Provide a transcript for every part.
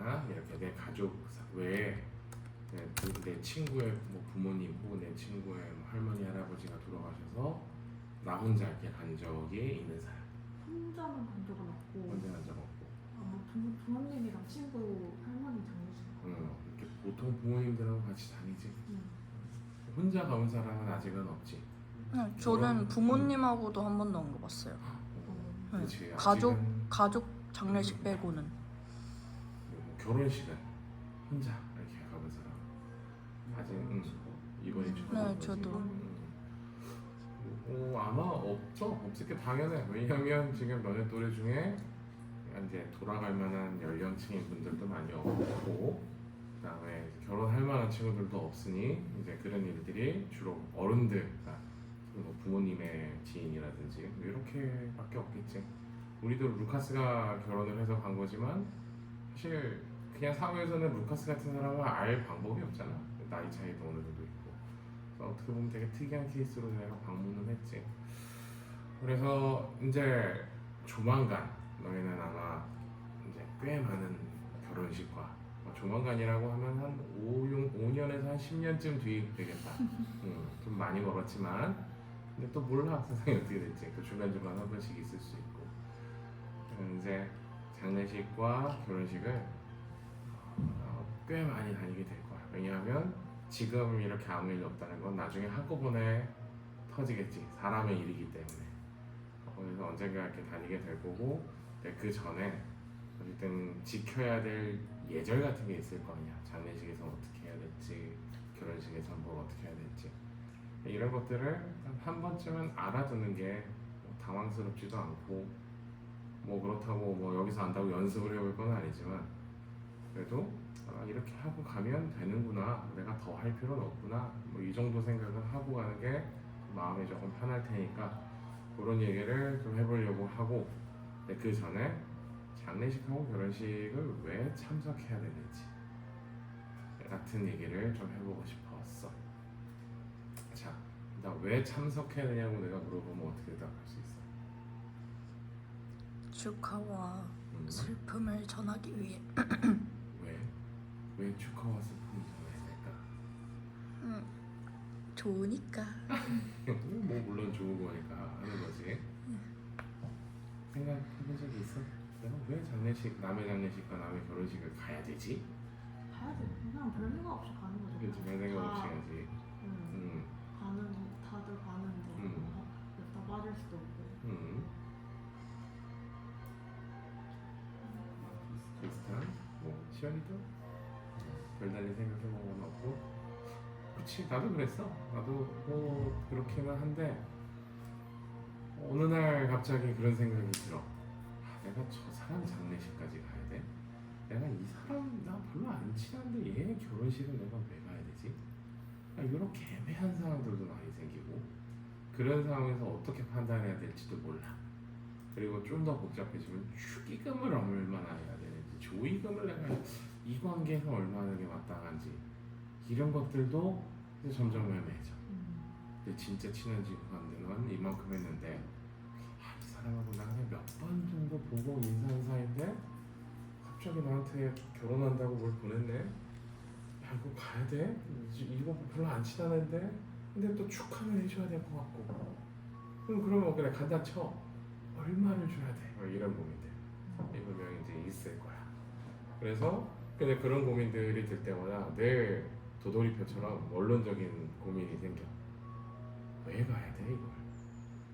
있거나 이렇게 내 가족 외에 내 친구의 뭐 부모님 혹은 내 친구의 뭐 할머니 할아버지가 돌아가셔서 나 혼자 이렇게 간 적이 있는 사람. 혼자는 간 적은 없고 혼자 간 적 없고. 부모님이랑 친구 할머니 장례식. 이렇게 보통 부모님들하고 같이 다니지. 혼자 가본 사람은 아직은 없지. 네, 저는 부모님하고도 한 번도 안 가봤어요. 네. 그렇지. 가족 장례식 빼고는. 결혼식은 혼자 이렇게 가본 사람 아직 이번이 처음. 네, 저도. 아마 없을 게 당연해. 왜냐면 지금 너네 또래 중에 이제 돌아갈 만한 연령층인 분들도 많이 없고, 그다음에 결혼할 만한 친구들도 없으니 이제 그런 일들이 주로 어른들, 뭐 부모님의 지인이라든지 이렇게밖에 없겠지. 우리도 루카스가 결혼을 해서 간 거지만 사실 그냥 사회에서는 루카스 같은 사람을 알 방법이 없잖아. 나이 차이도 어느 정도 있고. 그래서 어떻게 보면 되게 특이한 케이스로 내가 방문을 했지. 그래서 이제 조만간 너희는 아마 이제 꽤 많은 결혼식과 조만간이라고 하면 한 5년에서 한 10년쯤 뒤 되겠다. 좀 많이 멀었지만 근데 또 몰라 세상이 어떻게 될지. 또 중간중간 한 번씩 있을 수 있고. 이제 장례식과 결혼식을 꽤 많이 다니게 될 거야. 왜냐하면 지금 이렇게 아무 일 없다는 건 나중에 한꺼번에 터지겠지. 사람의 일이기 때문에. 그래서 언젠가 이렇게 다니게 될 거고, 그 전에 어쨌든 지켜야 될 예절 같은 게 있을 거 아니야. 장례식에서 어떻게 해야 될지, 결혼식에서 뭘 어떻게 해야 될지. 이런 것들을 한 번쯤은 알아두는 게 당황스럽지도 않고, 뭐 그렇다고 뭐 여기서 안다고 연습을 해볼 건 아니지만 그래도 이렇게 하고 가면 되는구나, 내가 더 할 필요는 없구나, 뭐 이 정도 생각을 하고 가는 게 마음이 조금 편할 테니까 그런 얘기를 좀 해보려고 하고, 그 전에 장례식하고 결혼식을 왜 참석해야 되는지 같은 얘기를 좀 해보고 싶었어. 자, 나 왜 참석해야 되냐고 내가 물어보면 어떻게 대답할 수 있어? 축하와 슬픔을 전하기 위해. 왜 축하와 슬픔을 전해야 될까? 좋으니까. 뭐 물론 좋은 거니까 하는 거지. 생각해본 적이 있어? 내가 왜 남의 장례식과 남의 결혼식을 가야 되지? 가야 돼. 그냥 별 생각 없이 가는 거죠. 그치, 별 생각 없이 가지. 다들 가는데 다 빠질 수도 없고. 비슷한 시연이도 별달리 생각해본 건 없고. 그치, 나도 그랬어. 나도 뭐 그렇기는 한데 어느 날 갑자기 그런 생각이 들어. 내가 저 사람 장례식까지 가야 돼? 내가 이 사람 나 별로 안 친한데 얘 결혼식을 내가 왜 가야 되지? 이렇게 애매한 상황들도 많이 생기고, 그런 상황에서 어떻게 판단해야 될지도 몰라. 그리고 좀 더 복잡해지면 축의금을 얼마나 해야 되는지, 조의금을 내가 이 관계에서 얼마나 하는 게 마땅한지, 이런 것들도 이제 점점 애매해져. 근데 진짜 친한 친구한테는 이만큼 했는데 이 사람하고 나 그냥 몇 번 정도 보고 인사한 사이인데 갑자기 나한테 결혼한다고 뭘 보냈네? 야, 이거 가야 돼? 이거 별로 안 친하는데? 근데 또 축하는 해줘야 될 것 같고. 그러면 그래 간다 쳐. 얼마를 줘야 돼? 이런 고민들 분명히 이제 있을 거야. 그래서 근데 그런 고민들이 들 때마다 늘 도돌이표처럼 원론적인 고민이 생겨. 왜 가야 돼 이걸?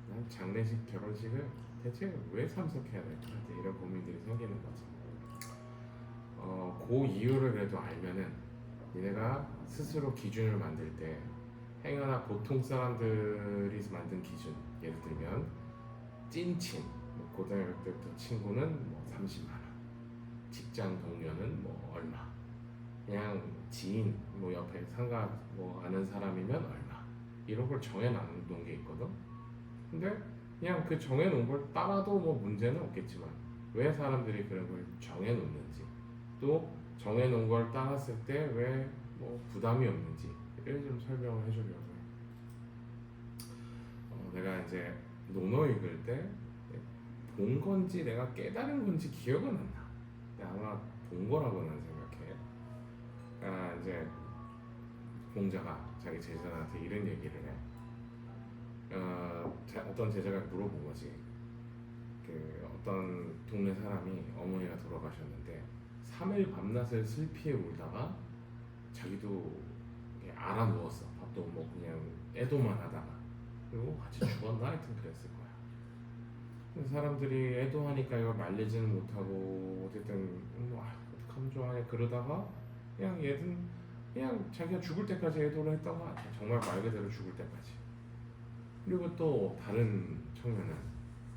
난 장례식, 결혼식을 대체 왜 참석해야 될까? 이런 고민들이 생기는 거지. 그 이유를 그래도 알면은 니네가 스스로 기준을 만들 때 행여나 보통 사람들이 만든 기준, 예를 들면 찐친, 고등학교 때부터 친구는 뭐 30만 원, 직장 동료는 뭐 얼마, 그냥 지인, 뭐 옆에 상가 뭐 아는 사람이면 얼마, 이런 걸 정해놓은 게 있거든. 근데 그냥 그 정해놓은 걸 따라도 뭐 문제는 없겠지만 왜 사람들이 그런 걸 정해놓는지, 또 정해놓은 걸 따랐을 때 왜 뭐 부담이 없는지 이를 좀 설명을 해주려고 해. 내가 이제 논어 읽을 때 본 건지 내가 깨달은 건지 기억은 안 나. 근데 아마 본 거라고 나는 생각해. 그러니까 이제 공자가 자기 제자한테 이런 얘기를 해. 어떤 제자가 물어본 거지. 그 어떤 동네 사람이 어머니가 돌아가셨는데 3일 밤낮을 슬피에 울다가 자기도 알아 누웠어. 밥도 못 먹고 그냥 애도만 하다가 그리고 같이 죽었나 하여튼 그랬을 거야. 근데 사람들이 애도하니까 이걸 말리지는 못하고 어쨌든 어떡하면 좋아해 그러다가 그냥 얘는 그냥 자기가 죽을 때까지 애도를 했던 것 같아. 정말 말 그대로 죽을 때까지. 그리고 또 다른 청년은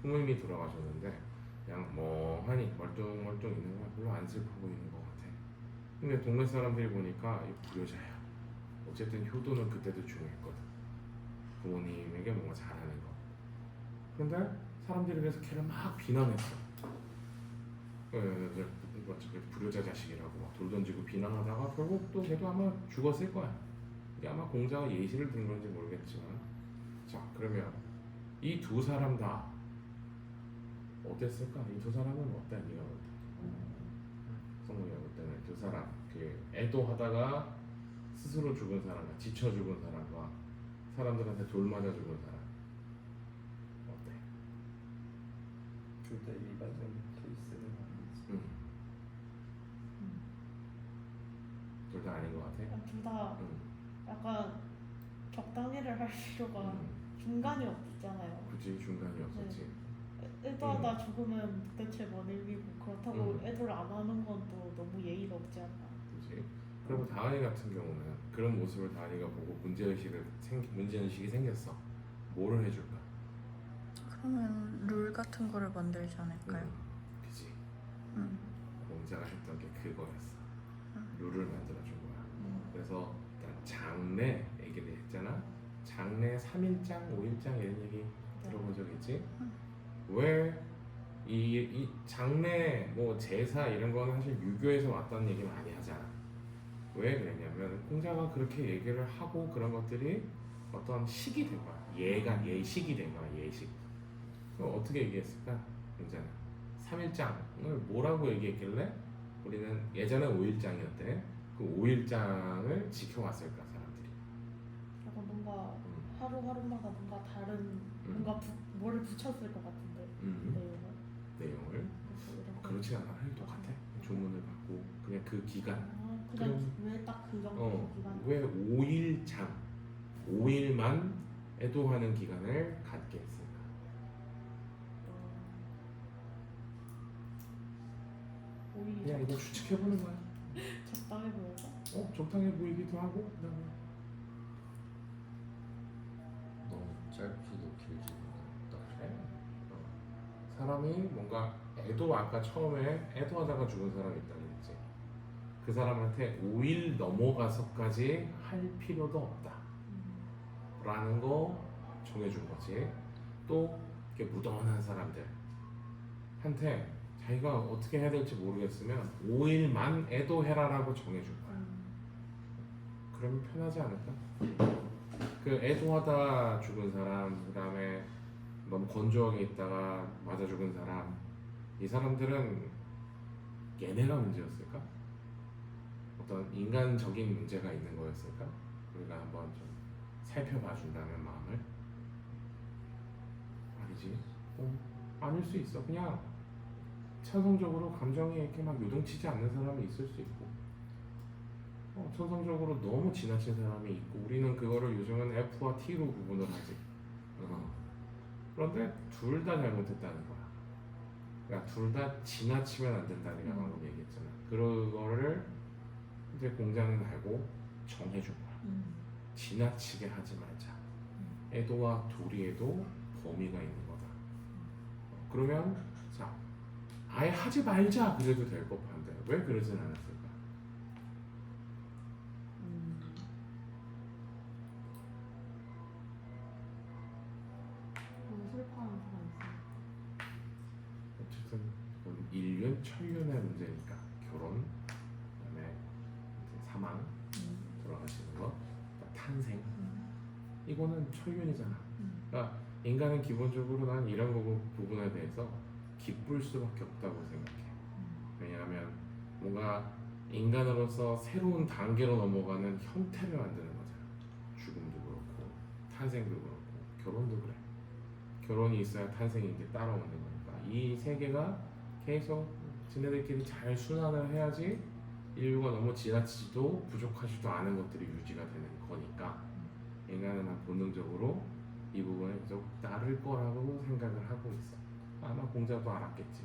부모님이 돌아가셨는데 그냥 멍하니 멀뚱멀뚱 있는 거야. 별로 안 슬퍼 보이는 것 같아. 근데 동네 사람들이 보니까 이 불효자야. 어쨌든 효도는 그때도 중요했거든. 부모님에게 뭔가 잘하는 거. 그런데 사람들이 그래서 걔를 막 비난했어. 불효자 자식이라고 막 돌 던지고 비난하다가 결국 또 걔도 아마 죽었을 거야. 이게 아마 공자가 예시를 든 건지 모르겠지만, 자 그러면 이 두 사람 다 어땠을까? 이 두 사람은 어때? 네가 볼 때? 성문이가 볼 때는 두 사람 그 애도하다가 스스로 죽은 사람과 지쳐 죽은 사람과 사람들한테 돌 맞아 죽은 사람 어때? 둘 다 일반적인 케이스는 아니지. 둘 다 아닌 것 같아? 둘 다 응. 약간 적당히를 할 필요가 중간이 없잖아요. 굳이 중간이 없었지. 애도하다 죽으면 도대체 뭔 의미고 그렇다고 애도를 안 하는 건 또 너무 예의가 없지 않나. 그렇지. 그리고 다은이 같은 경우는 그런 모습을 다은이가 보고 문제의식이 생겼어. 뭐를 해줄까? 그러면 룰 같은 거를 만들지 않을까요? 그지. 음. 공자가 했던 게 그거였어. 룰을 만들어준 거야. 그래서 일단 장례 얘기를 했잖아. 장례 3일장, 5일장 이런 얘기 들어본 적 있지? 왜 이 장례 뭐 제사 이런 거는 사실 유교에서 왔다는 얘기 많이 하잖아. 왜 그랬냐면 공자가 그렇게 얘기를 하고 그런 것들이 어떤 식이 된 거야. 예식이 된 거야. 예식. 그럼 어떻게 얘기했을까? 공자는 3일장을 뭐라고 얘기했길래 우리는 예전에 5일장이었대. 그 5일장을 지켜왔을까 사람들이. 약간 뭔가 하루하루마다 뭔가 다른 뭔가 뭐를 붙였을 것 같은데 내용을 그렇지 않아. 똑같아. 조문을 받고 그냥 그 기간. 그냥 왜 딱 그 정도 기간? 왜 5일장 5일만 애도하는 기간을 갖게 했을까? 그냥 이거 추측해보는 거야. 적당해 보여서? 적당해 보이기도 하고 그다음에 너무 짧지도 길지도 않다. 그래. 사람이 뭔가 아까 처음에 애도하다가 죽은 사람이 있다고 했지. 그 사람한테 5일 넘어가서까지 할 필요도 없다 라는 거 정해준 거지. 또 이렇게 무던한 사람들한테 자기가 어떻게 해야 될지 모르겠으면 5일만 애도해라라고 정해준 거야. 그러면 편하지 않을까? 그 애도하다 죽은 사람, 그 다음에 너무 건조하게 있다가 맞아 죽은 사람, 이 사람들은 얘네가 문제였을까? 어떤 인간적인 문제가 있는 거였을까? 우리가 한번 좀 살펴봐 준다면 마음을. 아니지. 아닐 수 있어. 그냥 천성적으로 감정이 이렇게 막 요동치지 않는 사람이 있을 수 있고, 천성적으로 너무 지나친 사람이 있고, 우리는 그거를 요즘은 F와 T로 구분을 하지. 그런데 둘 다 잘못했다는 거야. 그러니까 둘 다 지나치면 안 된다는 게 방금 얘기했잖아. 그거를 이제 공자는 알고 정해준 거야. 지나치게 하지 말자. 애도와 도리에도 범위가 있는 거다. 그러면 자, 아예 하지 말자 그래도 될 법한데 왜 그러진 않았을까? 너무 슬퍼하는 사람 있어. 어쨌든 인륜, 천륜의 문제니까 결혼, 그다음에 사망, 돌아가시는 것, 탄생, 이거는 천륜이잖아. 그러니까 인간은 기본적으로 난 이런 부분에 대해서 기쁠 수밖에 없다고 생각해. 왜냐하면 뭔가 인간으로서 새로운 단계로 넘어가는 형태를 만드는 거잖아. 죽음도 그렇고 탄생도 그렇고 결혼도 그래. 결혼이 있어야 탄생이 이제 따라오는 거니까 이 세계가 계속 지네들끼리 잘 순환을 해야지 인류가 너무 지나치지도 부족하지도 않은 것들이 유지가 되는 거니까 인간은 본능적으로 이 부분을 계속 따를 거라고 생각을 하고 있어. 아마 공자도 알았겠지.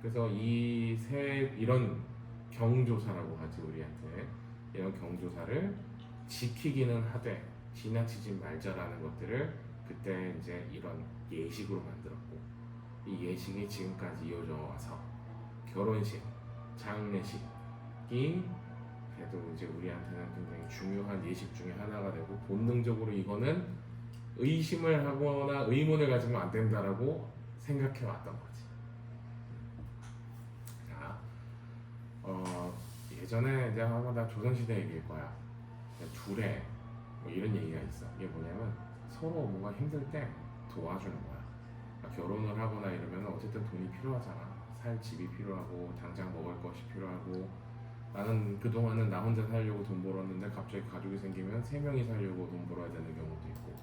그래서 이런 경조사라고 하지 우리한테 이런 경조사를 지키기는 하되 지나치지 말자라는 것들을 그때 이제 이런 예식으로 만들었고 이 예식이 지금까지 이어져 와서 결혼식, 장례식이 그래도 이제 우리한테는 굉장히 중요한 예식 중에 하나가 되고 본능적으로 이거는 의심을 하거나 의문을 가지면 안 된다라고 생각해 왔던 거지. 자, 예전에 이제 아마 나 조선시대 얘기일 거야. 둘에 뭐 이런 얘기가 있어. 이게 뭐냐면 서로 뭔가 힘들 때 도와주는 거야. 그러니까 결혼을 하거나 이러면 어쨌든 돈이 필요하잖아. 살 집이 필요하고 당장 먹을 것이 필요하고 나는 그동안은 나 혼자 살려고 돈 벌었는데 갑자기 가족이 생기면 세 명이 살려고 돈 벌어야 되는 경우도 있고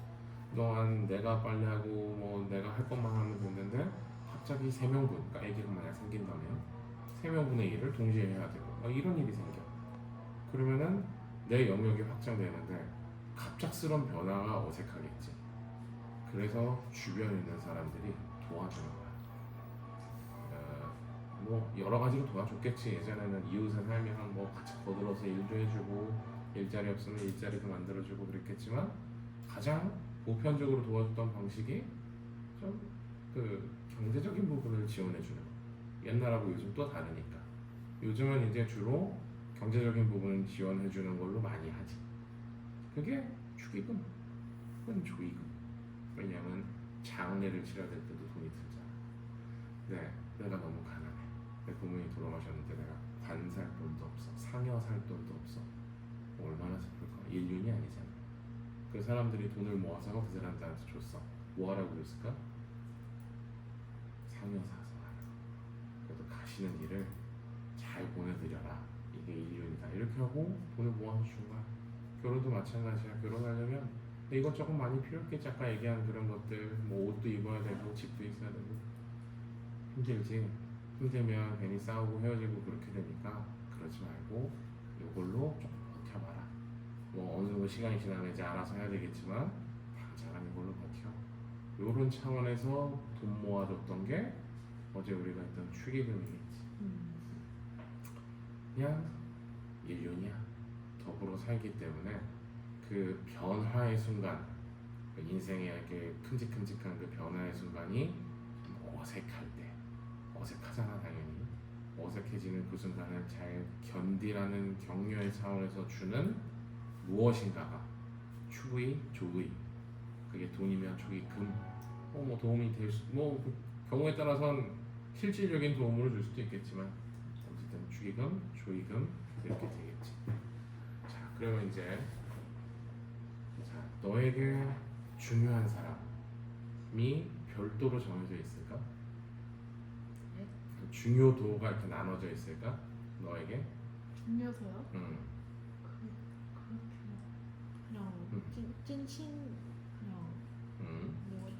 그동안 내가 빨래하고 뭐 내가 할 것만 하면 됐는데 갑자기 세 명분, 그러니까 애기가 만약 생긴다면 세 명분의 일을 동시에 해야 되고 이런 일이 생겨. 그러면은 내 영역이 확장되는데 갑작스런 변화가 어색하겠지. 그래서 주변에 있는 사람들이 도와주는 거야. 뭐 여러 가지로 도와줬겠지. 예전에는 이웃에 살면 뭐 같이 거들어서 일도 해주고 일자리 없으면 일자리도 만들어주고 그랬겠지만 가장 보편적으로 도와줬던 방식이 좀 그 경제적인 부분을 지원해주는 거. 옛날하고 요즘 또 다르니까. 요즘은 이제 주로 경제적인 부분을 지원해주는 걸로 많이 하지. 그게 축의금, 혹은 조의금. 왜냐하면 장례를 치러야 될 때도 돈이 들잖아. 네, 내가 너무 가난해. 내 부모님이 돌아가셨는데 내가 관 살 돈도 없어, 상여 살 돈도 없어. 얼마나 슬플까? 인륜이 아니잖아. 그 사람들이 돈을 모아서 그 사람들한테 줬어. 뭐 하라고 줬을까? 상여 사서 하라. 그래도 가시는 일을 잘 보내드려라. 이게 인륜이다. 이렇게 하고 돈을 모아서 준 거야. 결혼도 마찬가지야. 결혼하려면 이것저것 많이 필요했겠지. 아까 얘기한 그런 것들, 뭐 옷도 입어야 되고 집도 있어야 되고 힘들지. 힘들면 괜히 싸우고 헤어지고 그렇게 되니까 그러지 말고 이걸로 좀 버텨봐라. 뭐 어느 정도 시간이 지나면 이제 알아서 해야 되겠지만 당장은 이걸로 버텨. 이런 차원에서 돈 모아줬던 게 어제 우리가 했던 축의금이겠지. 그냥 인륜이야. 더불어 살기 때문에 그 변화의 순간, 그 인생의 이렇게 큼직큼직한 그 변화의 순간이 좀 어색할 때, 어색하잖아 당연히. 어색해지는 그 순간을 잘 견디라는 격려의 차원에서 주는 무엇인가가 축의, 조의. 그게 돈이면 축의금, 뭐 도움이 될 수, 뭐 경우에 따라선 실질적인 도움을 줄 수도 있겠지만 어쨌든 축의금, 조의금 이렇게 되겠지. 자, 그러면 이제 너에게 중요한 사람이 별도로 정해져 있을까? 네? 그 중요도가 이렇게 나눠져 있을까? 너에게? 중요서요? 응. 그냥 찐친 그냥 응. 뭐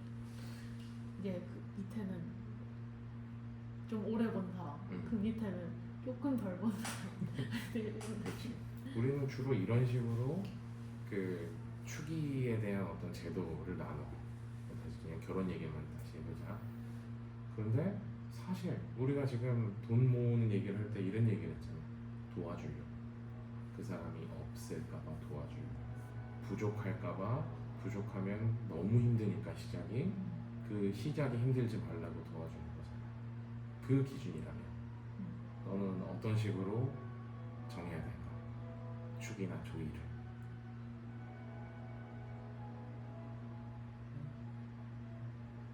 이제 그 밑에는 좀 오래 본 사람, 그 밑에는 조금 덜 본 사람. 그렇지. 우리는 주로 이런 식으로 그 축의에 대한 어떤 제도를 나누고 다시 그냥 결혼 얘기만 다시 해보자. 그런데 사실 우리가 지금 돈 모으는 얘기를 할 때 이런 얘기를 했잖아. 도와주려고. 그 사람이 없을까봐 도와주려고. 부족할까봐, 부족하면 너무 힘드니까 시작이, 그 시작이 힘들지 말라고 도와주는 거잖아. 그 기준이라면 너는 어떤 식으로 정해야 될까? 축이나 조의를.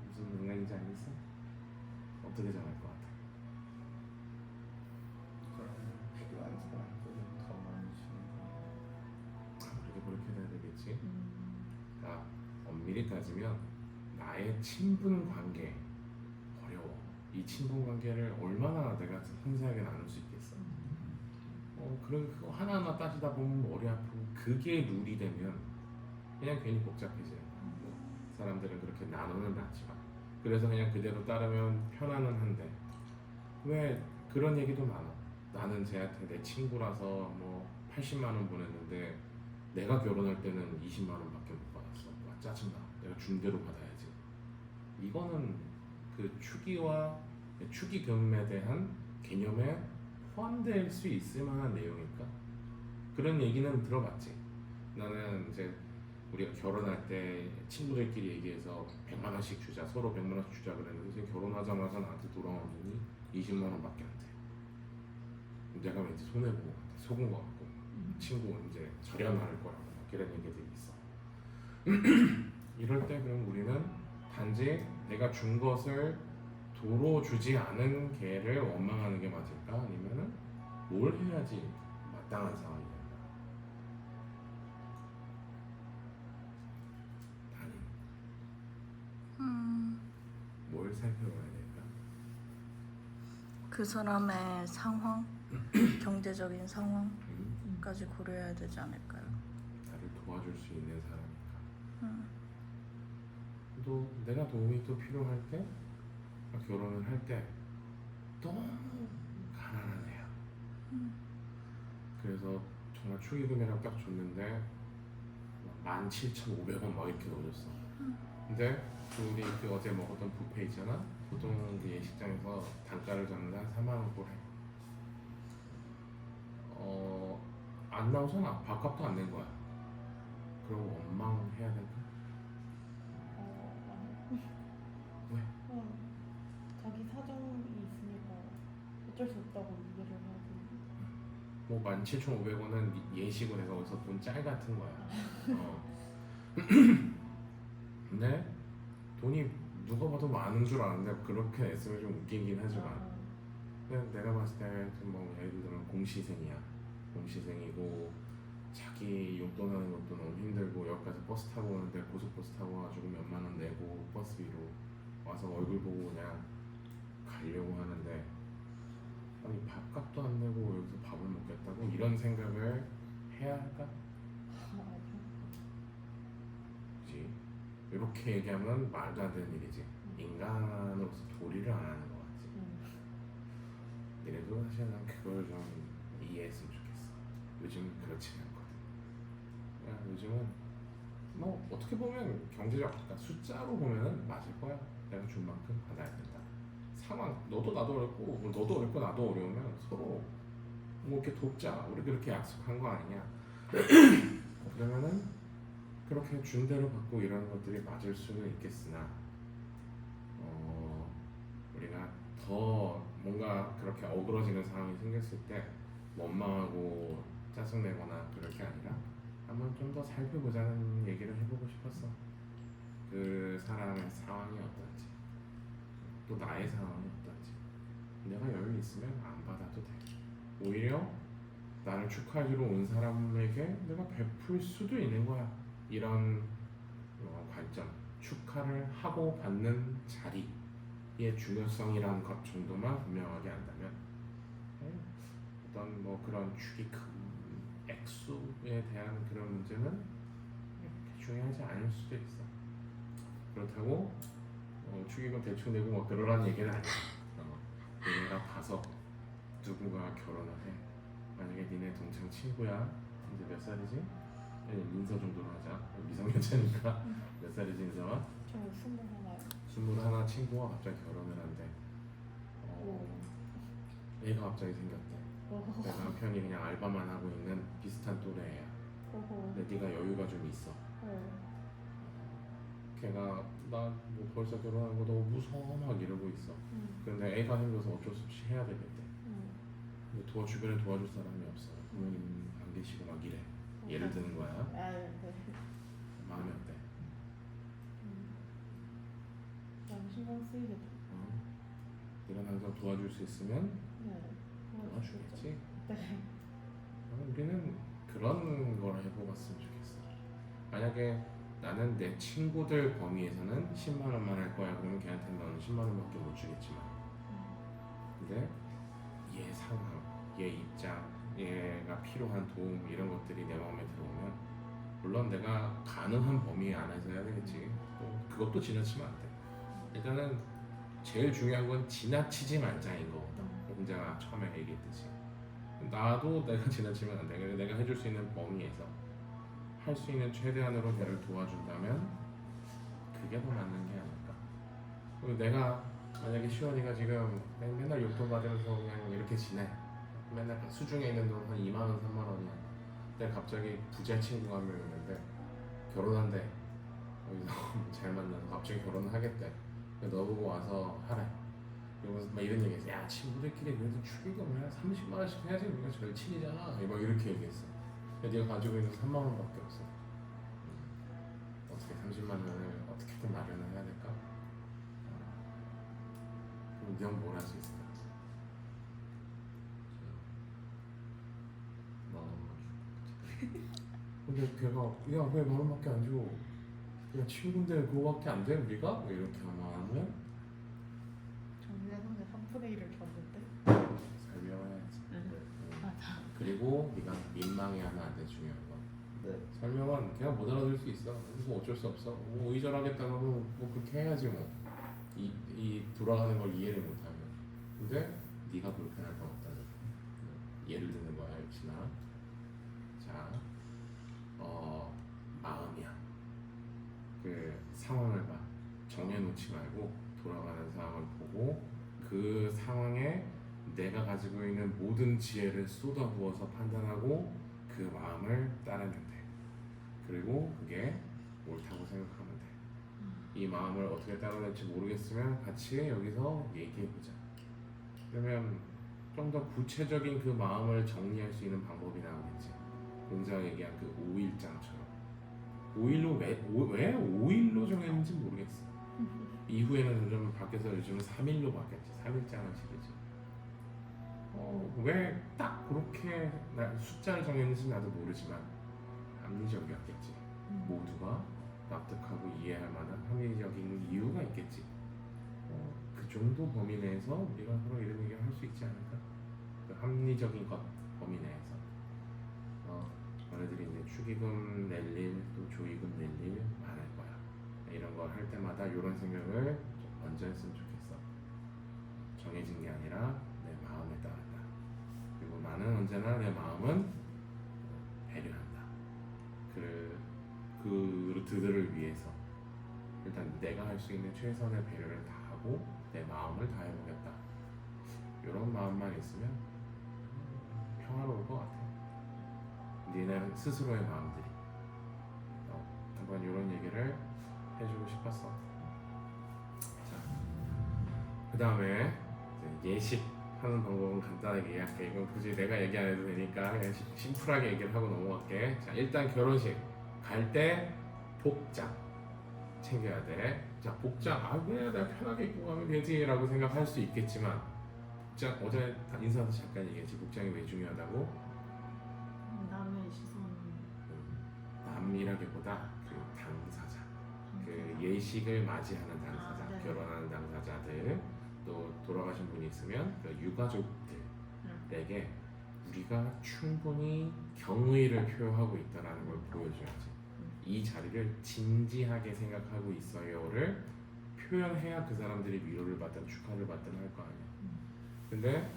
무슨 생각인지 알겠어? 어떻게 정할 것 같아? 그럼 필요한 사람들은 더 많이 주는 거. 아무래도 그렇게 돼야 되겠지. 그러니까 엄밀히 따지면 나의 친분 관계 어려워. 이 친분 관계를 얼마나 내가 섬세하게 나눌 수 있겠어? 그런 그거 하나하나 따지다 보면 머리 아프고 그게 룰이 되면 그냥 괜히 복잡해지는 거야. 뭐 사람들은 그렇게 나누는 않지만 그래서 그냥 그대로 따르면 편안은 한데 왜 그런 얘기도 많아. 나는 쟤한테 내 친구라서 뭐 80만 원 보냈는데 내가 결혼할 때는 20만 원밖에 못 받았어. 와, 짜증나. 내가 준 대로 받아야지. 이거는 그 축의금에 대한 개념에 포함될 수 있을 만한 내용일까? 그런 얘기는 들어봤지. 나는 이제 우리가 결혼할 때 친구들끼리 얘기해서 100만 원씩 주자, 서로 100만 원씩 주자 그랬는데 지금 결혼하자마자 나한테 돌아온 돈이 20만 원밖에 안 돼. 내가 왠지 손해 보고 속은 거 같고 친구 이제 절연할 거라고 막 이런 얘기들이 있어. 이럴 때 그럼 우리는 단지 내가 준 것을 도로 주지 않은 개를 원망하는 게 맞을까? 아니면은 뭘 해야지 마땅한 상황이야? 아니, 뭘 살펴봐야 될까? 그 사람의 상황, 경제적인 상황까지 고려해야 되지 않을까요? 나를 도와줄 수 있는 사람인가? 음. 또 내가 도움이 또 필요할 때 결혼을 할 때 너무 가난한 애야. 그래서 정말 축의금이랑 딱 줬는데 17,500원 막 이렇게 넣어줬어. 근데 우리 그 어제 먹었던 뷔페 있잖아. 보통 그 예식장에서 단가를 잡는데 한 4만 원 꼴해. 안 나오잖아. 밥값도 안 낸 거야. 그럼 원망해야 될까? 왜? 자기 사정이 있으니까 어쩔 수 없다고 이해를 하지. 뭐 17,500원은 예식을 해서 어디서 돈 짤 같은 거야. 근데 돈이 누가 봐도 많은 줄 아는데 그렇게 냈으면 좀 웃기긴 하지만 그냥 내가 봤을 때뭐 예를 들면 공시생이야. 공시생이고 자기 용돈 하는 것도 너무 힘들고 여기까지 버스 타고 오는데 고속버스 타고 와가지고 몇만 원 내고 버스비로 와서 얼굴 보고 그냥 가려고 하는데 아니 밥값도 안 내고 여기서 밥을 먹겠다고 이런 생각을 해야 할까? 그치? 이렇게 얘기하면 말도 안 되는 일이지. 인간으로서 도리를 안 하는 거 같지. 그래도 사실 난 그걸 좀 이해했으면 좋겠어. 요즘 그렇지 않거든. 그러니까 요즘은 뭐 어떻게 보면 경제적 그러니까 숫자로 보면은 맞을 거야. 내가 준 만큼 받아야 된다. 상황 너도 나도 어렵고 너도 어렵고 나도 어려우면 서로 뭐 이렇게 돕자. 우리 그렇게 약속한 거 아니냐. 그러면은 그렇게 준 대로 받고 이런 것들이 맞을 수는 있겠으나 우리가 더 뭔가 그렇게 어그러지는 상황이 생겼을 때 원망하고 짜증내거나 그럴 게 아니라 한번 좀 더 살펴보자는 얘기를 해보고 싶었어. 그 사람의 상황이 어떤지 또 나의 상황이 어떤지 내가 여유 있으면 안 받아도 돼. 오히려 나를 축하해주러 온 사람에게 내가 베풀 수도 있는 거야. 이런 관점, 축하를 하고 받는 자리의 중요성이란 것 정도만 분명하게 안다면 어떤 뭐 그런 축의금 액수에 대한 그런 문제는 그렇게 중요하지 않을 수도 있어. 그렇다고 축의금 대충 내고 뭐 그러라는 얘기는 아니야. 내가 봐서 누군가 결혼을 해. 만약에 니네 동창 친구야. 이제 몇 살이지? 인서 정도로 하자. 미성년자니까 몇 살이지 인서가? 저 21. 21 친구가 갑자기 결혼을 한대. 애가 갑자기 생겼대. 내 남편이 그냥 알바만 하고 있는 비슷한 또래야. 근데 네가 여유가 좀 있어. 걔가 나 뭐 벌써 결혼한 거 너무 무서워 막 이러고 있어. 근데 애가 생겨서 어쩔 수 없이 해야 되겠대. 근데 주변에 도와줄 사람이 없어. 부모님 안 계시고 막 이래. 예를 드는 거야. 마음이 어때? 너무 신경 쓰이겠다. 네가 항상 도와줄 수 있으면 도와주겠지. 우리는 그런 걸 해보았으면 좋겠어. 만약에 나는 내 친구들 범위에서는 10만 원만 할 거야. 그러면 걔한테 너는 10만 원밖에 못 주겠지만 근데 얘 상황, 얘 입장, 얘가 필요한 도움 이런 것들이 내 마음에 들어오면 물론 내가 가능한 범위 안에서 해야 되겠지. 또 그것도 지나치면 안 돼. 일단은 제일 중요한 건 지나치지 말자인 거거든. 혼자 처음에 얘기했듯이 나도 내가 지나치면 안 돼. 내가 해줄 수 있는 범위에서 할 수 있는 최대한으로 걔를 도와준다면 그게 더 맞는 게 아닐까. 그리고 내가 만약에 시원이가 지금 맨날 용돈 받으면서 그냥 이렇게 지내. 맨날 수중에 있는 돈 한 2만 원, 3만 원이야. 근데 갑자기 부자 친구가 한 명 있는데 결혼한대. 거기서 잘 만나서 갑자기 결혼을 하겠대. 너보고 와서 하래. 이러면서 막 이런 얘기했어. 야 친구들끼리 그래도 축의금을 한 30만 원씩 해야지 우리가 절친이잖아. 막 이렇게 얘기했어. 근데 네가 가지고 있는 3만 원밖에 없어. 어떻게 30만 원을 어떻게든 마련을 해야 될까? 그럼 넌 뭘 할 수 있을까? 근데 걔가 야왜 만 원밖에 안 줘? 야 친구인데 그거밖에 안 돼? 우리가? 뭐 이렇게 하면 정리해서 3분의 1을 줬는데. 설명해야지. 맞아. 그리고 네가 민망해하면 안 돼. 중요한 건 네. 설명은 그냥 못 알아들을 수 있어. 뭐 어쩔 수 없어. 뭐 의절하겠다고 뭐 그렇게 해야지 뭐. 이 돌아가는 걸 이해를 못하면. 근데 네가 불편할 건 없다는. 예를 드는 거야 역시나. 자, 마음이야. 그 상황을 봐. 정해놓지 말고 돌아가는 상황을 보고 그 상황에 내가 가지고 있는 모든 지혜를 쏟아부어서 판단하고 그 마음을 따르면 돼. 그리고 그게 옳다고 생각하면 돼. 이 마음을 어떻게 따라낼지 모르겠으면 같이 여기서 얘기해보자. 그러면 좀 더 구체적인 그 마음을 정리할 수 있는 방법이 나오겠지. 공자가 얘기한 그 5일장처럼 5일로 왜 5일로 정했는지 모르겠어. 이후에는 좀 바뀌어서 요즘은 3일로 바뀌었지. 3일장을 지르지. 왜 딱 그렇게 숫자를 정했는지 나도 모르지만 합리적이었겠지. 모두가 납득하고 이해할 만한 합리적인 이유가 있겠지. 그 정도 범위 내에서 우리가 서로 이런 얘기를 할 수 있지 않을까? 그 합리적인 것 범위 내에서 너네들이 이제 축의금 낼 일, 또 조의금 낼 일 많을 거야. 이런 걸 할 때마다 이런 생각을 좀 먼저 했으면 좋겠어. 정해진 게 아니라 내 마음에 따른다. 그리고 나는 언제나 내 마음은 배려한다. 그들을 위해서 일단 내가 할 수 있는 최선의 배려를 다하고 내 마음을 다해보겠다. 이런 마음만 있으면 평화로울 것 같아. 니네 스스로의 마음들이. 한번 이런 얘기를 해주고 싶었어. 자, 그 다음에 예식 하는 방법은 간단하게 얘기할게. 이건 굳이 내가 얘기 안 해도 되니까 그냥 심플하게 얘기를 하고 넘어갈게. 자, 일단 결혼식 갈 때 복장 챙겨야 돼. 자, 복장 왜 내가 편하게 입고 가면 되지라고 생각할 수 있겠지만 복장 어제 인사도 잠깐 얘기했지. 복장이 왜 중요하다고? 남의 시선. 남이라기보다 그 당사자, 그 예식을 맞이하는 당사자, 네. 결혼하는 당사자들, 또 돌아가신 분이 있으면 그 유가족들에게 우리가 충분히 경의를 표하고 있다는 걸 보여줘야지. 이 자리를 진지하게 생각하고 있어요를 표현해야 그 사람들이 위로를 받든 축하를 받든 할 거 아니야. 근데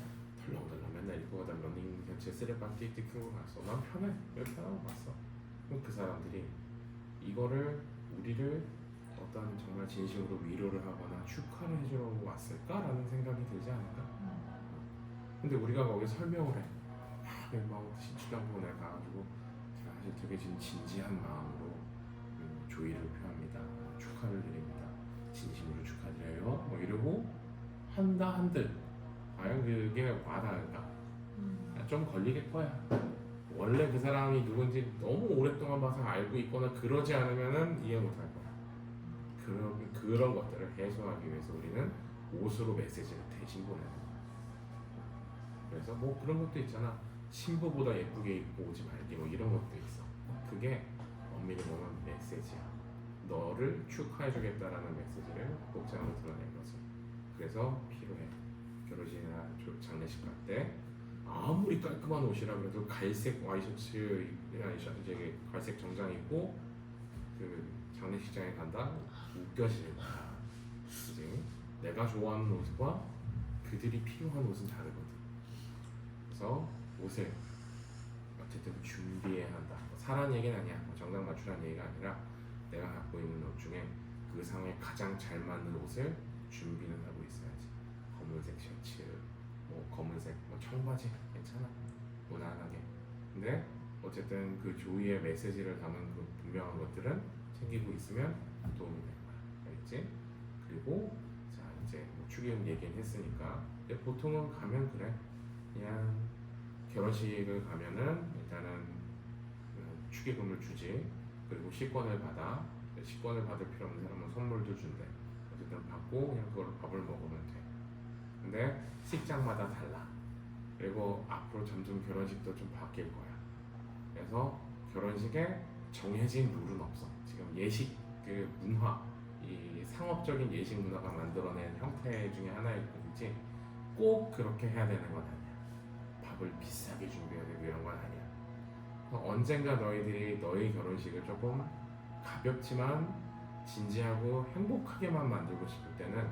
덜렁덜렁 맨날 입고 가다 러닝 셔츠에 쓰레빠 띡띡 쓰고 갔어. 난 편해. 이렇게 하고 갔어. 그럼 그 사람들이 이거를 우리를 어떤 정말 진심으로 위로를 하거나 축하를 해주려고 왔을까라는 생각이 들지 않을까? 근데 우리가 거기 설명을 해. 막 신치도 않고 내가 가가지고 제가 사실 되게 진지한 마음으로 조의를 표합니다. 축하를 드립니다. 진심으로 축하드려요. 뭐 이러고 한다 한들 과연 그게 와닿을까? 좀 걸리겠 거야. 원래 그 사람이 누군지 너무 오랫동안 봐서 알고 있거나 그러지 않으면은 이해 못할 거야. 그런 것들을 해소하기 위해서 우리는 옷으로 메시지를 대신 보내는 거야. 그래서 뭐 그런 것도 있잖아. 신부보다 예쁘게 입고 오지 말기 뭐 이런 것도 있어. 그게 엄밀히 보면 메시지야. 너를 축하해주겠다라는 메시지를 복장으로 드러낸 거지. 그래서 필요해. 결혼식이나 장례식 갈 때 아무리 깔끔한 옷이라 그래도 갈색 와이셔츠나 이제 갈색 정장 입고 그 장례식장에 간다 웃겨지는 거야. 그지? 내가 좋아하는 옷과 그들이 필요한 옷은 다르거든. 그래서 옷을 어쨌든 준비해야 한다. 뭐 사라는 얘기는 아니야. 뭐 정장 맞추라는 얘기가 아니라 내가 갖고 있는 옷 중에 그 상황에 가장 잘 맞는 옷을 준비는 하고 있어야지. 검은색 셔츠, 뭐 검은색 뭐 청바지 괜찮아. 무난하게. 근데 어쨌든 그 조이의 메시지를 담은 그 분명한 것들은 챙기고 있으면 도움이 될 거야. 알겠지? 그리고 자 이제 뭐 축의금 얘기는 했으니까 근데 보통은 가면 그래. 그냥 결혼식을 가면은 일단은 축의금을 주지. 그리고 식권을 받아. 식권을 받을 필요 없는 사람은 선물도 준대. 어쨌든 받고 그냥 그걸로 밥을 먹으면 돼. 근데 식장마다 달라. 그리고 앞으로 점점 결혼식도 좀 바뀔 거야. 그래서 결혼식에 정해진 룰은 없어. 지금 예식 그 문화, 이 상업적인 예식 문화가 만들어낸 형태 중에 하나일 뿐이지 꼭 그렇게 해야 되는 건 아니야. 밥을 비싸게 준비해야 되고 이런 건 아니야. 언젠가 너희들이 너희 결혼식을 조금 가볍지만 진지하고 행복하게만 만들고 싶을 때는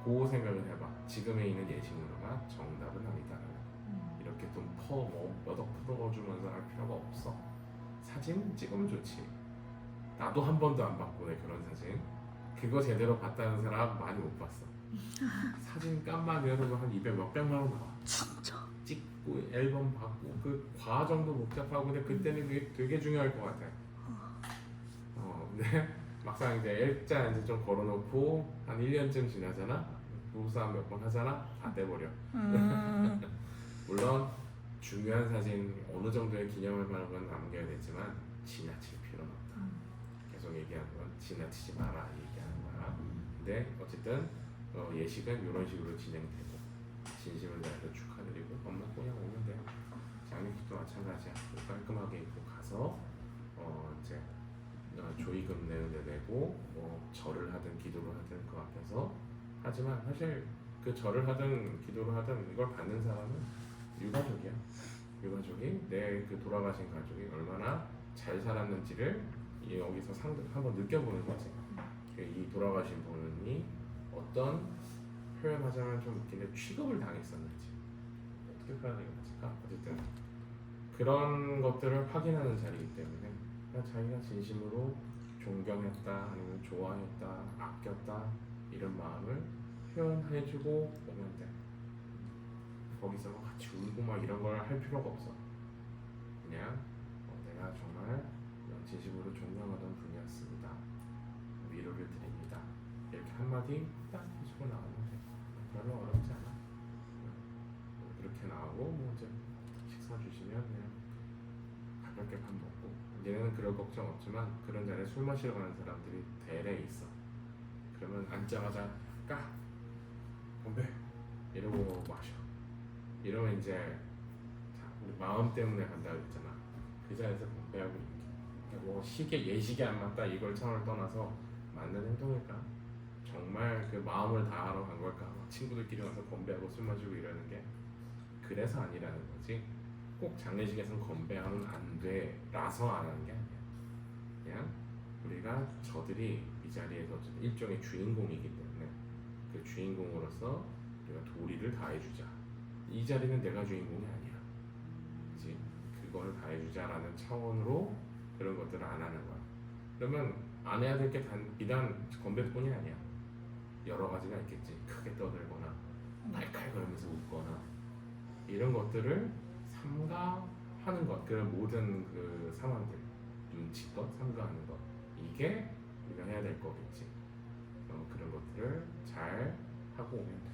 그 생각을 해봐. 지금에 있는 예식 문화가 정답은 아니다라는 거. 이렇게 몇 억 풀어주면서 할 필요가 없어. 사진 찍으면 좋지. 나도 한 번도 안 봤고 내 결혼 사진 그거 제대로 봤다는 사람 많이 못 봤어. 사진 값만 내도 한 200 몇백만 원 나와. 진짜. 찍고 앨범 받고 그 과정도 복잡하고 근데 그때는 그게 되게 중요할 것 같아. 근데 막상 이제 일자 이제 좀 걸어놓고 한 1년쯤 지나잖아. 부부싸움 몇 번 하잖아. 다 떼버려. 물론 중요한 사진 어느 정도의 기념할 만한 건 남겨야 되지만 지나칠 필요는 없다. 계속 얘기하는 건 지나치지 마라 얘기하는 거야. 근데 어쨌든 예식은 이런 식으로 진행되고 진심을 다해서 축하드리고 밥 먹고 그냥 오면 돼요. 장례식도 마찬가지야. 깔끔하게 입고 가서 이제 조의금 내는데 내고 뭐 절을 하든 기도를 하든 그 앞에서 하지만 사실 그 절을 하든 기도를 하든 이걸 받는 사람은 유가족이야. 유가족이 내 그 돌아가신 가족이 얼마나 잘 살았는지를 여기서 한번 느껴보는 거지. 이 돌아가신 분이 어떤 표현하자면 좀 웃긴데 취급을 당했었는지 어떻게 표현하는 게 맞을까? 어쨌든 그런 것들을 확인하는 자리이기 때문에 그러니까 자기가 진심으로 존경했다 아니면 좋아했다 아꼈다 이런 마음을 표현해주고 오면 돼. 거기서 막 같이 울고 막 이런 걸 할 필요가 없어. 그냥 내가 정말 진심으로 존경하던 분이었습니다. 위로를 드립니다. 이렇게 한마디 딱 해주고 나오면 돼. 별로 어렵지 않아. 그렇게 나오고 뭐 이제 식사 주시면 그냥 가볍게 밥 먹고 얘네는 그럴 걱정 없지만 그런 자리에 술 마시러 가는 사람들이 대래 있어. 그러면 앉자마자 까 건배 이러고 마셔. 이러면 이제 우리 마음 때문에 간다고 했잖아. 그 자리에서 건배하고 뭐 시계 예식에 안 맞다 이걸 차원을 떠나서 맞는 행동일까? 정말 그 마음을 다하러 간 걸까? 친구들끼리 와서 건배하고 술 마시고 이러는 게 그래서 아니라는 거지. 꼭 장례식에서는 건배하면 안 돼라서 안 하는 게 아니야. 그냥 우리가 저들이 이 자리에서 어쨌든 일종의 주인공이기 때문에 그 주인공으로서 우리가 도리를 다해주자. 이 자리는 내가 주인공이 아니야. 그치? 그걸 다해주자라는 차원으로 그런 것들을 안 하는 거야. 그러면 안 해야 될 게 비단 건배뿐이 아니야. 여러 가지가 있겠지. 크게 떠들거나 날칼거리면서 웃거나 이런 것들을 삼가하는 것. 그 모든 그 상황들 눈치껏 삼가하는 것. 이게 우리가 해야 될 거겠지. 그런 것들을 잘 하고 오면 돼.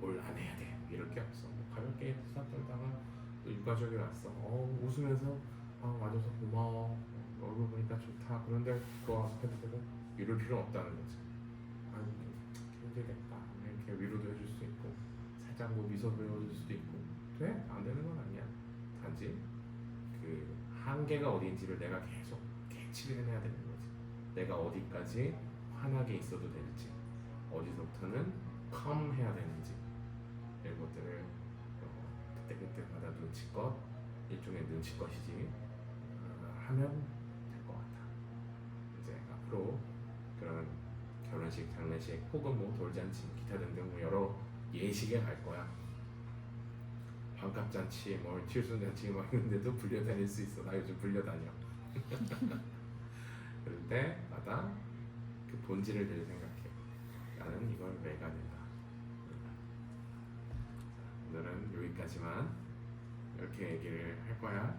뭘 안 해야 돼. 이럴 게 없어. 가볍게 수다 떨다가 또 유가족이 왔어. 웃으면서 와줘서 고마워. 얼굴 보니까 좋다. 그런데 그거 와서 해도 되고 이럴 필요는 없다는 거지. 힘들겠다. 이렇게 위로도 해줄 수 있고 살짝 뭐 미소 보여줄 수도 있고 돼? 안 되는 건 아니야. 단지 그 한계가 어디인지를 내가 계속 캐치를 해야 되는 거지. 내가 어디까지 환하게 있어도 될지 어디서부터는 calm 해야 되는지 이런 것들을 그때그때마다 눈치껏 일종의 눈치껏이지 하면 될 것 같아. 이제 앞으로 그런 결혼식, 장례식 혹은 뭐 돌잔치, 기타 등등 뭐 여러 예식에 갈 거야. 반값잔치, 뭐 칠순잔치 막 이런데도 불려다닐 수 있어. 나 요즘 불려다녀. 그럴 때마다 그 본질을 늘 생각해. 나는 이걸 왜 가야 된다. 오늘은 여기까지만 이렇게 얘기를 할 거야.